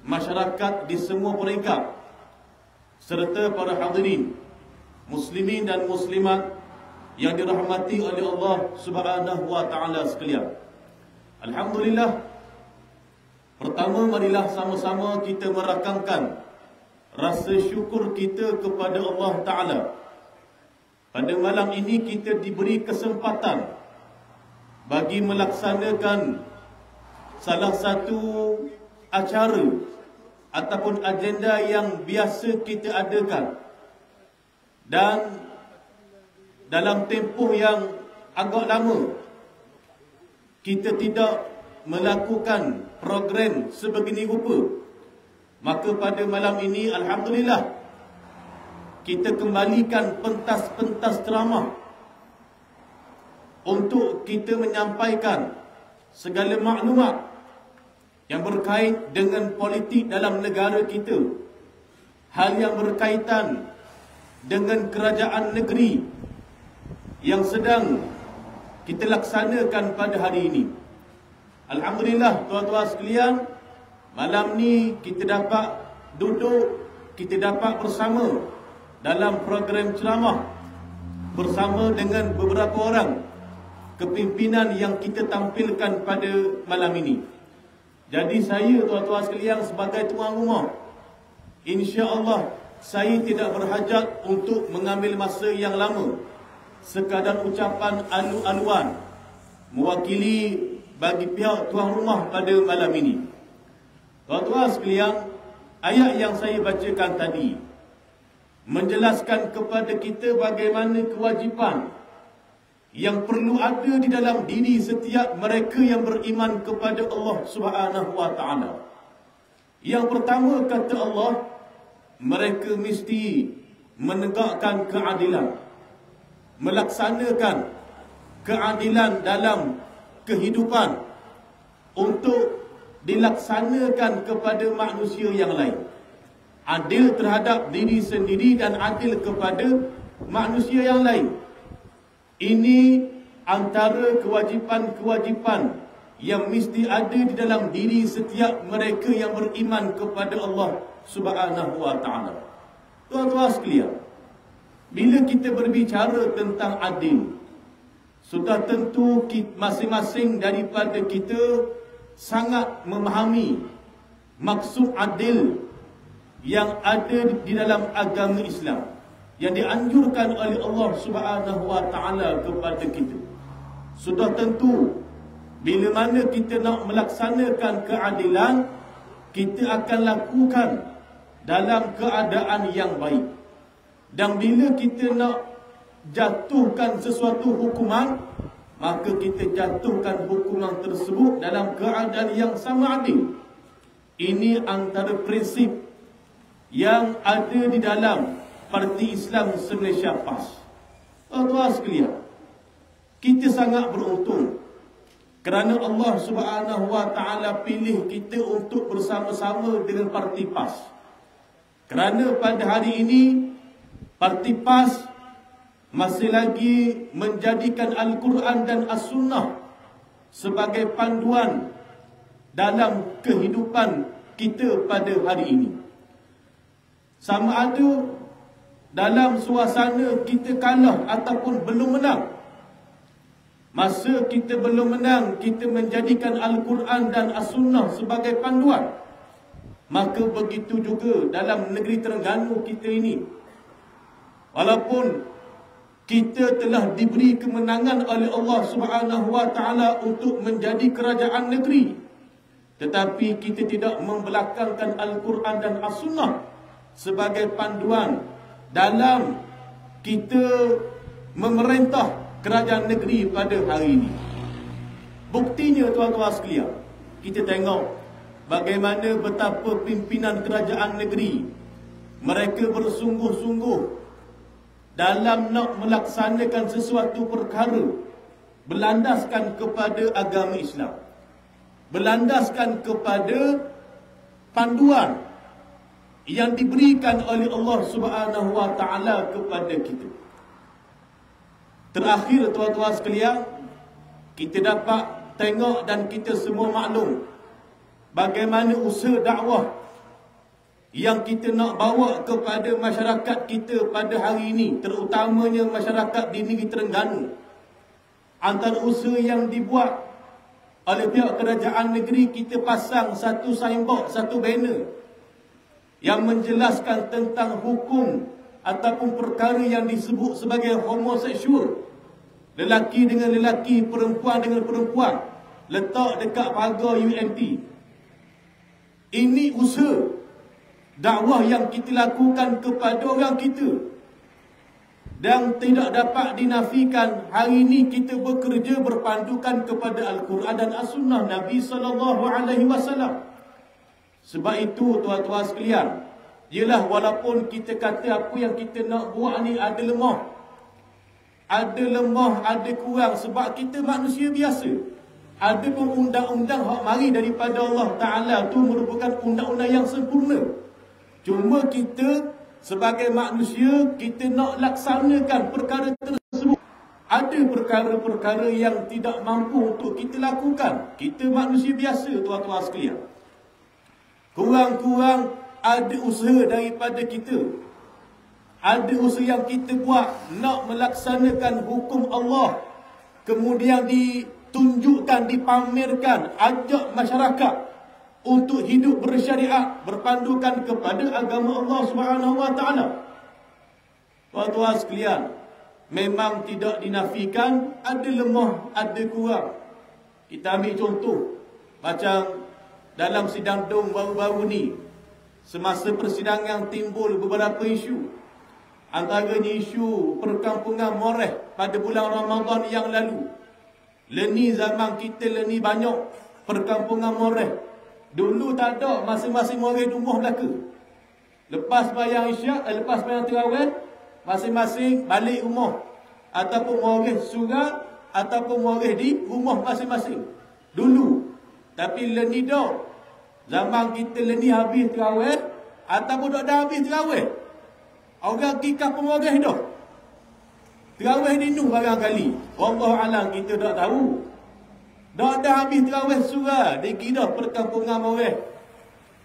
masyarakat di semua peringkat, serta para hadirin, muslimin dan muslimat yang dirahmati oleh Allah Subhanahu wa taala sekalian. Alhamdulillah. Pertama, marilah sama-sama kita merakamkan rasa syukur kita kepada Allah Ta'ala. Pada malam ini kita diberi kesempatan bagi melaksanakan salah satu acara ataupun agenda yang biasa kita adakan. Dan dalam tempoh yang agak lama kita tidak melakukan program sebegini rupa. Maka pada malam ini alhamdulillah kita kembalikan pentas-pentas ceramah untuk kita menyampaikan segala maklumat yang berkait dengan politik dalam negara kita, hal yang berkaitan dengan kerajaan negeri yang sedang kita laksanakan pada hari ini. Alhamdulillah tuan-tuan sekalian, malam ni kita dapat duduk, kita dapat bersama dalam program ceramah bersama dengan beberapa orang kepimpinan yang kita tampilkan pada malam ini. Jadi saya tuan-tuan sekalian sebagai tuan rumah, insya-Allah saya tidak berhajat untuk mengambil masa yang lama, sekadar ucapan alu-aluan mewakili bagi pihak tuan rumah pada malam ini. Tuan-tuan sekalian, ayat yang saya bacakan tadi menjelaskan kepada kita bagaimana kewajipan yang perlu ada di dalam diri setiap mereka yang beriman kepada Allah Subhanahu wa taala. Yang pertama kata Allah, mereka mesti menegakkan keadilan, melaksanakan keadilan dalam kehidupan untuk dilaksanakan kepada manusia yang lain. Adil terhadap diri sendiri dan adil kepada manusia yang lain. Ini antara kewajipan-kewajipan yang mesti ada di dalam diri setiap mereka yang beriman kepada Allah Subhanahu wa taala. Tuan-tuan sekalian, bila kita berbicara tentang adil, sudah tentu masing-masing daripada kita sangat memahami maksud adil yang ada di dalam agama Islam yang dianjurkan oleh Allah Subhanahu wa taala kepada kita. Sudah tentu bila mana kita nak melaksanakan keadilan, kita akan lakukan dalam keadaan yang baik. Dan bila kita nak jatuhkan sesuatu hukuman, maka kita jatuhkan hukuman tersebut dalam keadaan yang sama adil. Ini antara prinsip yang ada di dalam Parti Islam Malaysia PAS. Tuan-tuan sekalian, kita sangat beruntung kerana Allah Subhanahu wa taala pilih kita untuk bersama-sama dengan Parti PAS. Kerana pada hari ini Parti PAS masih lagi menjadikan Al-Quran dan As-Sunnah sebagai panduan dalam kehidupan kita pada hari ini. Sama ada dalam suasana kita kalah ataupun belum menang. Masa kita belum menang, kita menjadikan Al-Quran dan As-Sunnah sebagai panduan. Maka begitu juga dalam negeri Terengganu kita ini. Walaupun kita telah diberi kemenangan oleh Allah Subhanahu wa taala untuk menjadi kerajaan negeri, tetapi kita tidak membelakangkan Al-Quran dan As-Sunnah sebagai panduan dalam kita memerintah kerajaan negeri pada hari ini. Buktinya tuan-tuan sekalian, kita tengok bagaimana betapa pimpinan kerajaan negeri mereka bersungguh-sungguh dalam nak melaksanakan sesuatu perkara berlandaskan kepada agama Islam, berlandaskan kepada panduan yang diberikan oleh Allah Subhanahu wa taala kepada kita. Terakhir tuan-tuan sekalian, kita dapat tengok dan kita semua maklum bagaimana usaha dakwah yang kita nak bawa kepada masyarakat kita pada hari ini, terutamanya masyarakat di negeri Terengganu. Antara usaha yang dibuat oleh pihak kerajaan negeri, kita pasang satu signboard, satu banner yang menjelaskan tentang hukum ataupun perkara yang disebut sebagai homoseksual, lelaki dengan lelaki, perempuan dengan perempuan, letak dekat pagar UMP. Ini usaha dakwah yang kita lakukan kepada orang kita, dan tidak dapat dinafikan hari ini kita bekerja berpandukan kepada Al-Quran dan As-Sunnah Nabi SAW. Sebab itu tuan-tuan sekalian, ialah walaupun kita kata apa yang kita nak buat ni ada lemah, ada kurang, sebab kita manusia biasa. Ada pun undang-undang hak mari daripada Allah Ta'ala tu merupakan undang-undang yang sempurna. Cuma kita sebagai manusia, kita nak laksanakan perkara tersebut. Ada perkara-perkara yang tidak mampu untuk kita lakukan. Kita manusia biasa tuan-tuan sekalian. Kurang-kurang ada usaha daripada kita. Ada usaha yang kita buat nak melaksanakan hukum Allah. Kemudian ditunjukkan, dipamerkan, ajak masyarakat untuk hidup bersyariat, berpandukan kepada agama Allah SWT. Tuan-tuan sekalian, memang tidak dinafikan ada lemah, ada kurang. Kita ambil contoh macam dalam sidang DUM baru-baru ni, semasa persidangan timbul beberapa isu. Antaranya isu perkampungan Moreh pada bulan Ramadan yang lalu. Leni zaman kita, leni banyak perkampungan Moreh. Dulu tak ada, masing-masing orang rumah belaka. Lepas bayang isyak, lepas bayang terawih, masing-masing balik rumah. Ataupun orang surau, ataupun orang di rumah masing-masing. Dulu. Tapi leni dah. Zaman kita leni habis terawih, ataupun dah habis terawih. Orang kikah pun orang dah. Terawih ni nuh barangkali. Wallahualam, kita tak tahu. Dah habis terawih surah, dia kira perkampungan orang.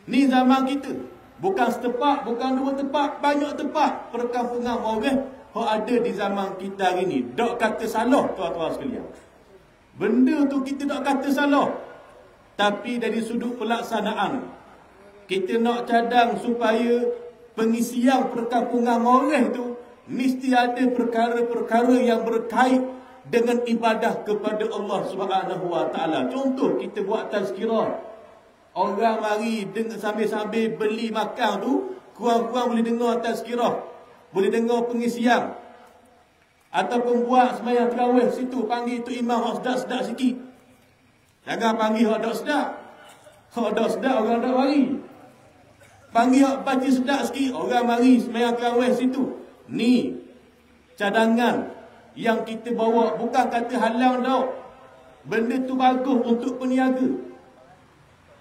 Ni zaman kita. Bukan setepak, bukan dua tepak, banyak tepak perkampungan orang yang ada di zaman kita hari ni. Tak kata salah tuan-tuan sekalian. Benda tu kita tak kata salah. Tapi dari sudut pelaksanaan, kita nak cadang supaya pengisian perkampungan orang tu mesti ada perkara-perkara yang berkait dengan ibadah kepada Allah SWT. Contoh, kita buat tazkirah. Orang mari sambil-sambil beli makan tu, kurang-kurang boleh dengar tazkirah, boleh dengar pengisian. Ataupun buat sembahyang tarawih situ, panggil tu imam hak sedap-sedap sikit. Jangan panggil hak tak sedap. Hak tak sedap orang tak mari. Panggil hak baca sedap sikit, orang mari sembahyang tarawih situ. Ni cadangan yang kita bawa, bukan kata halang tau. Benda tu bagus untuk peniaga.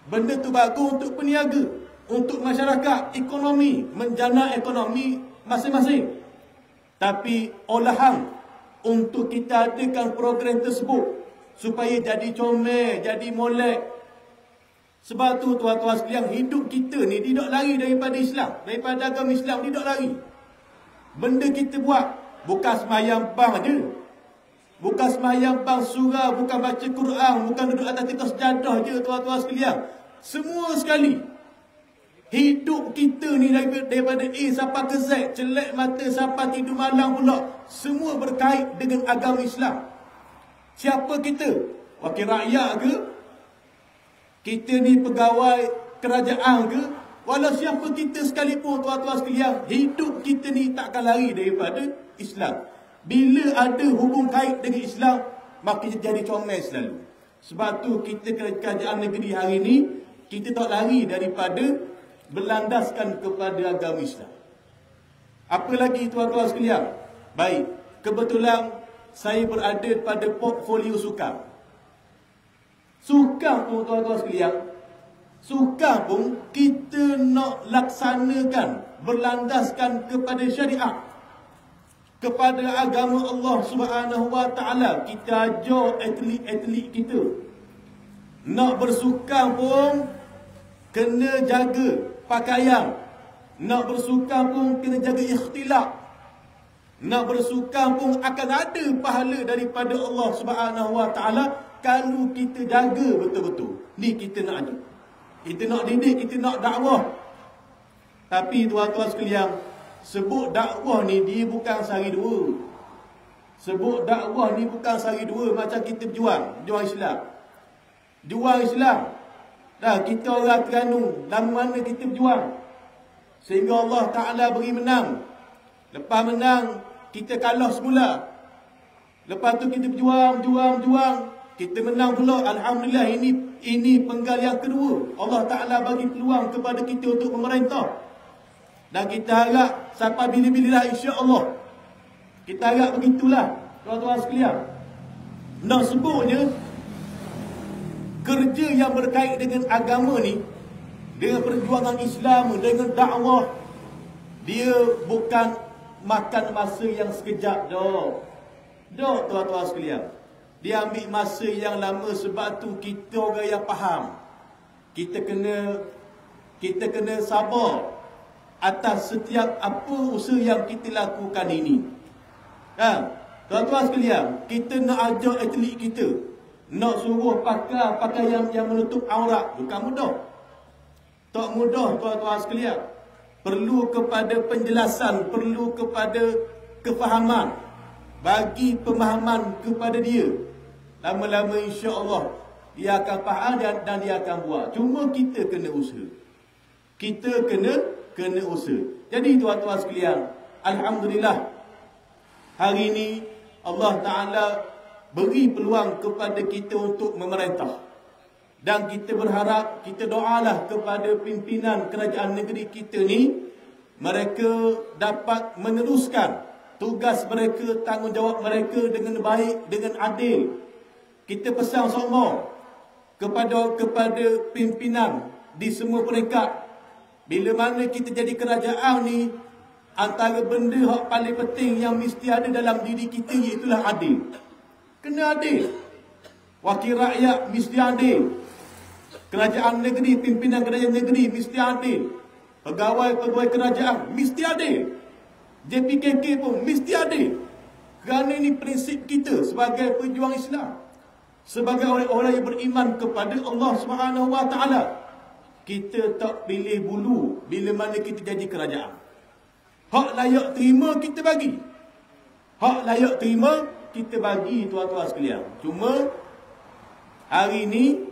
Benda tu bagus untuk peniaga, untuk masyarakat, ekonomi, menjana ekonomi masing-masing. Tapi olahan untuk kita adakan program tersebut supaya jadi comel, jadi molek. Sebab tu tuan-tuan sekalian, hidup kita ni tidak lari daripada Islam, daripada agama Islam, tidak lari. Benda kita buat bukan semayang bang je. Bukan semayang bang surau, bukan baca Quran, bukan duduk atas tikar sejadah je tuan-tuan sekalian. Semua sekali. Hidup kita ni daripada A sampai ke Z, celek mata sampai tidur malam pula, semua berkait dengan agama Islam. Siapa kita? Wakil rakyat ke? Kita ni pegawai kerajaan ke? Walau siapa kita sekalipun tuan-tuan sekalian, hidup kita ni takkan lari daripada Islam. Bila ada hubung kait dengan Islam, maka kita jadi comel selalu. Sebab tu kita kerajaan negeri hari ni, kita tak lari daripada berlandaskan kepada agama Islam. Apa lagi tuan-tuan sekalian? Baik, kebetulan saya berada pada portfolio sukan. Sukan pun tuan-tuan sekalian, sukan pun kita nak laksanakan berlandaskan kepada syariat, kepada agama Allah SWT. Kita ajar atlet-atlet kita nak bersukan pun kena jaga pakaian, Nak bersukan pun kena jaga ikhtilaf. Nak bersukan pun akan ada pahala daripada Allah Subhanahu Wa Taala kalau kita jaga betul-betul. Ni kita nak ajar. Kita nak didik, kita nak dakwah. Tapi tuan-tuan sekalian, sebut dakwah ni dia bukan sehari dua. Sebut dakwah ni bukan sehari dua macam kita berjuang Islam. Juang Islam. Dah kita orang Terengganu, dalam mana kita berjuang sehingga Allah Ta'ala beri menang. Lepas menang, kita kalah semula. Lepas tu kita berjuang. Kita menang pula. Alhamdulillah, ini penggal yang kedua. Allah Ta'ala bagi peluang kepada kita untuk memerintah. Dan kita harap sampai bila-bila insya-Allah. Kita harap begitulah, tuan-tuan sekalian. Nak sebutnya, kerja yang berkait dengan agama ni, dengan perjuangan Islam, dengan dakwah, dia bukan makan masa yang sekejap dah. Dah, tuan-tuan sekalian. Dia ambil masa yang lama sebab tu kita orang yang faham. Kita kena sabar atas setiap apa usaha yang kita lakukan ini. Tuan-tuan sekalian, kita nak ajar atlet kita, nak suruh pakai pakaian yang menutup aurat, bukan mudah. Tak mudah, tuan-tuan sekalian. Perlu kepada penjelasan, perlu kepada kefahaman. Bagi pemahaman kepada dia. Lama-lama insya-Allah dia akan faham dan dia akan buat. Cuma kita kena usaha. Kita kena usaha. Jadi tuan-tuan sekalian, alhamdulillah hari ini Allah Ta'ala beri peluang kepada kita untuk memerintah. Dan kita berharap, kita doalah kepada pimpinan kerajaan negeri kita ni, mereka dapat meneruskan tugas mereka, tanggungjawab mereka dengan baik, dengan adil. Kita pesan semua kepada pimpinan di semua peringkat. Bila mana kita jadi kerajaan ni, antara benda yang paling penting yang mesti ada dalam diri kita iaitulah adil. Kena adil. Wakil rakyat mesti adil. Kerajaan negeri, pimpinan kerajaan negeri mesti adil. Pegawai-pegawai kerajaan mesti adil. JPKK pun mesti adil. Kerana ini prinsip kita sebagai pejuang Islam. Sebagai orang-orang yang beriman kepada Allah Subhanahu Wa Taala. Kita tak pilih bulu bila mana kita jadi kerajaan. Hak layak terima kita bagi. Hak layak terima kita bagi, tuan-tuan sekalian. Cuma hari ini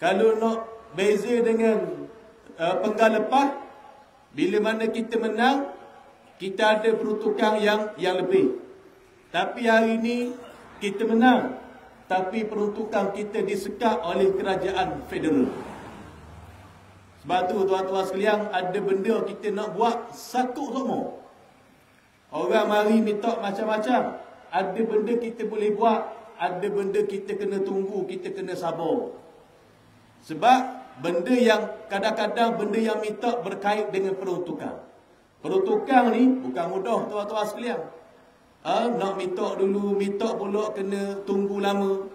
kalau nak beza dengan penggal lepas, bila mana kita menang, kita ada peruntukan yang lebih. Tapi hari ini kita menang, tapi peruntukan kita disekat oleh kerajaan federal. Sebab tu tuan-tuan sekalian, ada benda kita nak buat sakut semua. Orang mari minta macam-macam. Ada benda kita boleh buat, ada benda kita kena tunggu, kita kena sabar. Sebab benda yang kadang-kadang benda yang minta berkait dengan peruntukan. Peruntukan ni bukan mudah, tuan-tuan sekalian. Nak minta dulu, minta pula kena tunggu lama.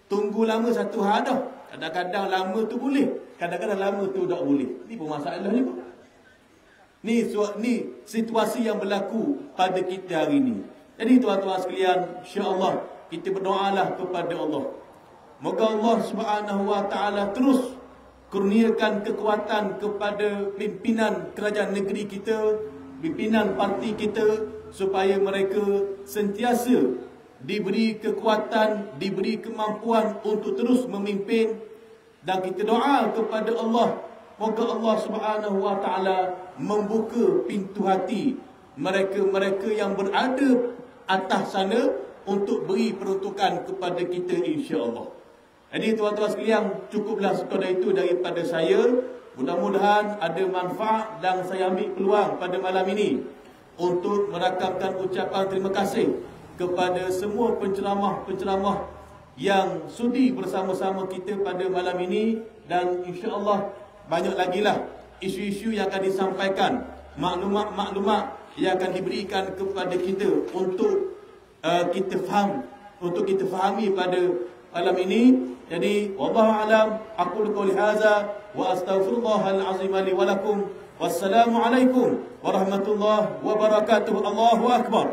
Tunggu lama satu hal dah. Kadang-kadang lama tu boleh, kadang-kadang lama tu tak boleh. Ni pun masalah ni pun. Ni situasi yang berlaku pada kita hari ini. Jadi tuan-tuan sekalian, insya-Allah kita berdoalah kepada Allah. Moga Allah Subhanahu Wa Taala terus kurniakan kekuatan kepada pimpinan kerajaan negeri kita, pimpinan parti kita, supaya mereka sentiasa diberi kekuatan, diberi kemampuan untuk terus memimpin. Dan kita doa kepada Allah, moga Allah Subhanahu Wa Taala membuka pintu hati mereka-mereka yang berada atas sana untuk beri peruntukan kepada kita, insya-Allah. Jadi tuan-tuan sekalian, cukuplah sekadar itu daripada saya. Mudah-mudahan ada manfaat dan saya ambil peluang pada malam ini untuk merakamkan ucapan terima kasih kepada semua penceramah-penceramah yang sudi bersama-sama kita pada malam ini. Dan insya-Allah banyak lagi lah isu-isu yang akan disampaikan, maklumat-maklumat yang akan diberikan kepada kita untuk kita faham, untuk kita fahami pada malam ini. Jadi wallahu alam, aqulu qouli hadza wa astaghfirullahal azim li wa lakum. Wassalamu alaikum warahmatullahi wabarakatuh. Allahu akbar.